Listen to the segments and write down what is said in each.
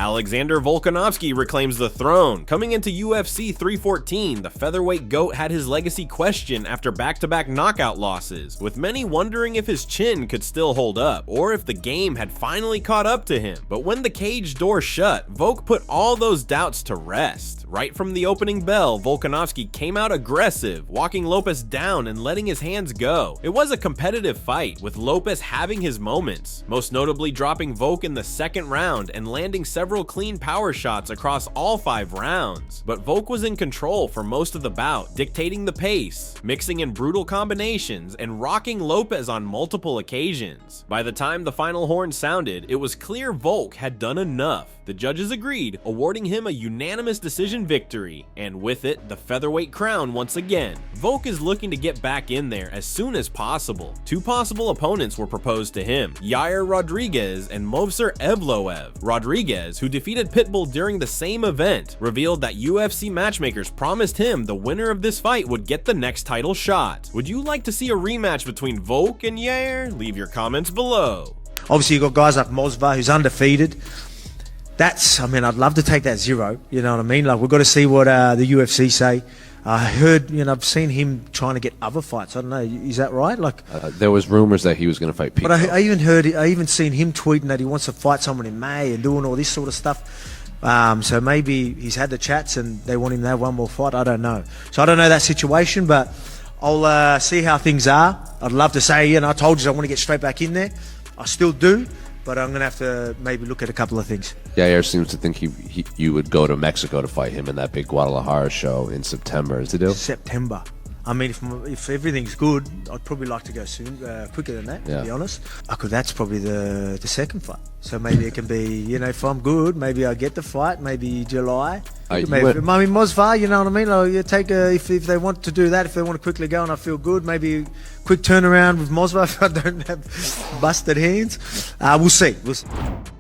Alexander Volkanovski reclaims the throne. Coming into UFC 314, the featherweight GOAT had his legacy questioned after back-to-back knockout losses, with many wondering if his chin could still hold up, or if the game had finally caught up to him. But when the cage door shut, Volk put all those doubts to rest. Right from the opening bell, Volkanovski came out aggressive, walking Lopez down and letting his hands go. It was a competitive fight, with Lopez having his moments, most notably dropping Volk in the second round and landing several clean power shots across all 5 rounds. But Volk was in control for most of the bout, dictating the pace, mixing in brutal combinations, and rocking Lopez on multiple occasions. By the time the final horn sounded, it was clear Volk had done enough. The judges agreed, awarding him a unanimous decision victory, and with it, the featherweight crown once again. Volk is looking to get back in there as soon as possible. 2 possible opponents were proposed to him, Yair Rodriguez and Movsar Evloev. Rodriguez, who defeated Pitbull during the same event, revealed that UFC matchmakers promised him the winner of this fight would get the next title shot. Would you like to see a rematch between Volk and Yair? Leave your comments below. Obviously, you've got guys like Movsar, who's undefeated. I'd love to take that 0, you know what I mean? Like, we've got to see what the UFC say. I heard, I've seen him trying to get other fights. I don't know, is that right? Like, there was rumors that he was going to fight Pete. But I even seen him tweeting that he wants to fight someone in May and doing all this sort of stuff. So maybe he's had the chats and they want him to have one more fight. I don't know. So I don't know that situation, but I'll see how things are. I'd love to say, I told you I want to get straight back in there. I still do. But I'm going to have to maybe look at a couple of things. Yair seems to think you would go to Mexico to fight him in that big Guadalajara show in September. Is it do? September. I mean, if everything's good, I'd probably like to go soon, quicker than that, to be honest. That's probably the second fight. So maybe it can be, if I'm good, maybe I get the fight, maybe July. Movsar, you know what I mean? Like, you take if they want to do that, if they want to quickly go and I feel good, maybe quick turnaround with Movsar if I don't have busted hands. We'll see.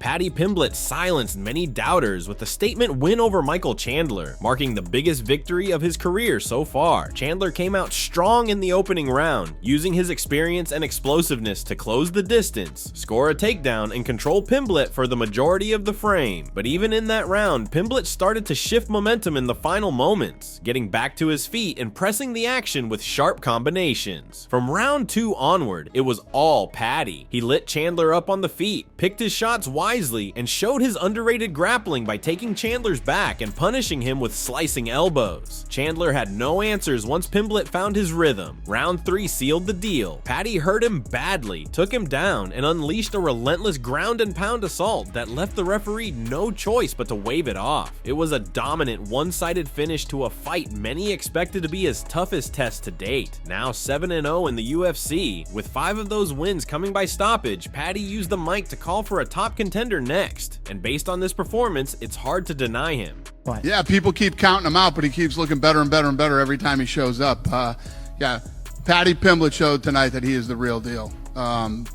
Paddy Pimblett silenced many doubters with a statement win over Michael Chandler, marking the biggest victory of his career so far. Chandler came out strong in the opening round, using his experience and explosiveness to close the distance, score a takedown, and control Pimblett for the majority of the frame. But even in that round, Pimblett started to shift momentum in the final moments, getting back to his feet and pressing the action with sharp combinations. From round 2 onward, it was all Paddy. He lit Chandler up on the feet, picked his shots wisely, and showed his underrated grappling by taking Chandler's back and punishing him with slicing elbows. Chandler had no answers once Pimblett found his rhythm. Round 3 sealed the deal. Paddy hurt him badly, took him down, and unleashed a relentless ground and pound assault that left the referee no choice but to wave it off. It was a dominant one-sided finish to a fight many expected to be his toughest test to date. Now 7-0 in the UFC, with 5 of those wins coming by stoppage, Paddy used the mic to call for a top contender next, and based on this performance, it's hard to deny him. Yeah, people keep counting him out, but he keeps looking better and better and better every time he shows up. Paddy Pimblett showed tonight that he is the real deal.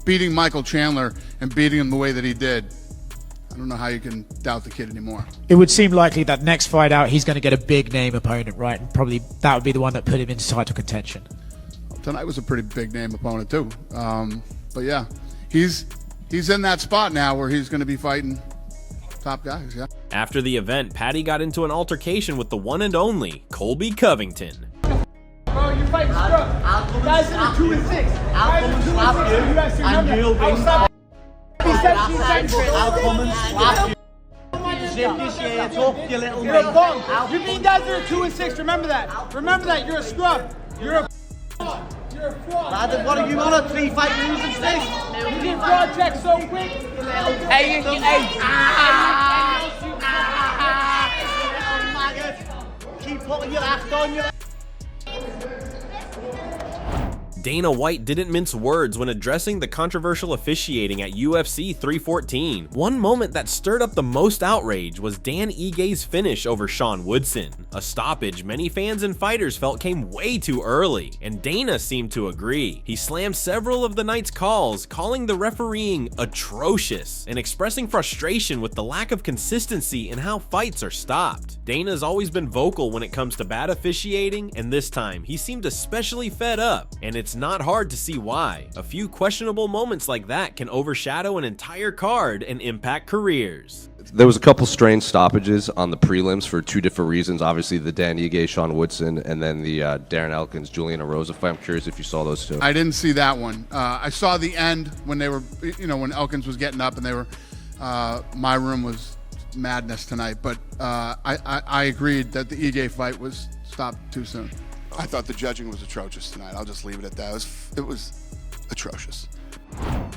Beating Michael Chandler and beating him the way that he did, I don't know how you can doubt the kid anymore. It would seem likely that next fight out, he's going to get a big name opponent, right? And probably that would be the one that put him into title contention. Tonight was a pretty big name opponent too. But yeah, he's in that spot now where he's going to be fighting top guys. Yeah. After the event, Paddy got into an altercation with the one and only Colby Covington. Bro, you're fighting scrub. You guys are 2 and 6. I'll come and slap you, and you'll be. I'll come and slap you. Zip this shirt up, you little You're a bum. You mean guys that are 2 and 6? Remember that. Remember that. You're a scrub. You're a fraud. You're a fraud. Lad, what are you on a 3-fight losing streak? You did fraud check so quick. Hey. Keep putting your act on you. Dana White didn't mince words when addressing the controversial officiating at UFC 314. One moment that stirred up the most outrage was Dan Ige's finish over Sean Woodson, a stoppage many fans and fighters felt came way too early, and Dana seemed to agree. He slammed several of the night's calls, calling the refereeing atrocious and expressing frustration with the lack of consistency in how fights are stopped. Dana's always been vocal when it comes to bad officiating, and this time he seemed especially fed up, and it's it's not hard to see why. A few questionable moments like that can overshadow an entire card and impact careers. There was a couple strange stoppages on the prelims for two different reasons. Obviously, the Dan Ige, Sean Woodson, and then the Darren Elkins, Julian Erosa fight. I'm curious if you saw those two. I didn't see that one. I saw the end when they were, when Elkins was getting up and they were, my room was madness tonight. But I agreed that the Ige fight was stopped too soon. I thought the judging was atrocious tonight. I'll just leave it at that. It was atrocious.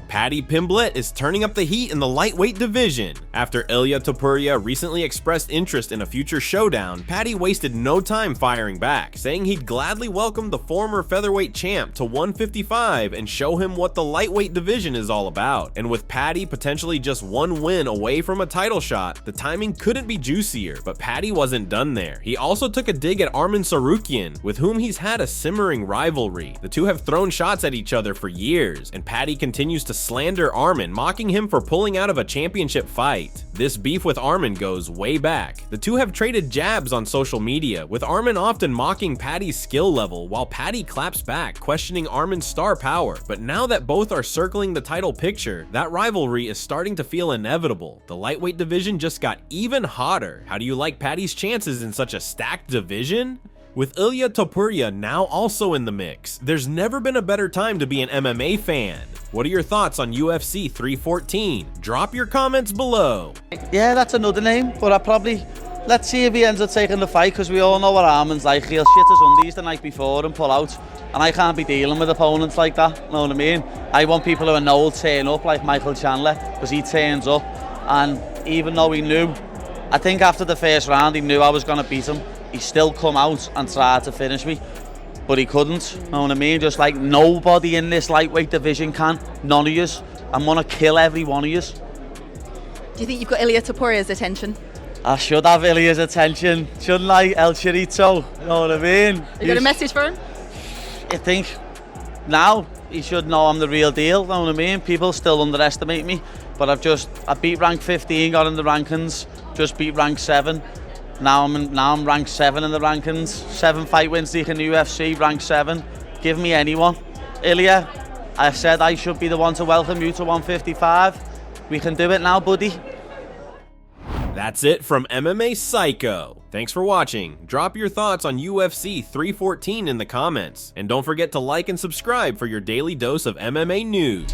Paddy Pimblett is turning up the heat in the lightweight division. After Ilia Topuria recently expressed interest in a future showdown, Paddy wasted no time firing back, saying he'd gladly welcome the former featherweight champ to 155 and show him what the lightweight division is all about. And with Paddy potentially just one win away from a title shot, the timing couldn't be juicier, but Paddy wasn't done there. He also took a dig at Arman Tsarukyan, with whom he's had a simmering rivalry. The two have thrown shots at each other for years, and Paddy continues to slander Arman, mocking him for pulling out of a championship fight. This beef with Arman goes way back. The two have traded jabs on social media, with Arman often mocking Paddy's skill level, while Paddy claps back, questioning Arman's star power. But now that both are circling the title picture, that rivalry is starting to feel inevitable. The lightweight division just got even hotter. How do you like Paddy's chances in such a stacked division? With Ilia Topuria now also in the mix, there's never been a better time to be an MMA fan. What are your thoughts on UFC 314? Drop your comments below. Yeah, that's another name, but let's see if he ends up taking the fight, because we all know what Arman's like. He'll shit his undies the night before and pull out, and I can't be dealing with opponents like that, you know what I mean? I want people who know will turn up, like Michael Chandler, because he turns up, and even though he knew, I think after the first round he knew I was going to beat him, he still come out and tried to finish me, but he couldn't, you know what I mean? Just like nobody in this lightweight division can, none of yous. I'm going to kill every one of yous. Do you think you've got Ilia Topuria's attention? I should have Ilia's attention, shouldn't I, El Chirito, you know what I mean? You got a message for him? I think now he should know I'm the real deal, you know what I mean? People still underestimate me, but I beat rank 15, got in the rankings, just beat rank 7. Now I'm ranked 7 in the rankings. 7 fight win streak in the UFC, rank 7. Give me anyone. Ilia, I said I should be the one to welcome you to 155. We can do it now, buddy. That's it from MMA Psycho. Thanks for watching. Drop your thoughts on UFC 314 in the comments. And don't forget to like and subscribe for your daily dose of MMA news.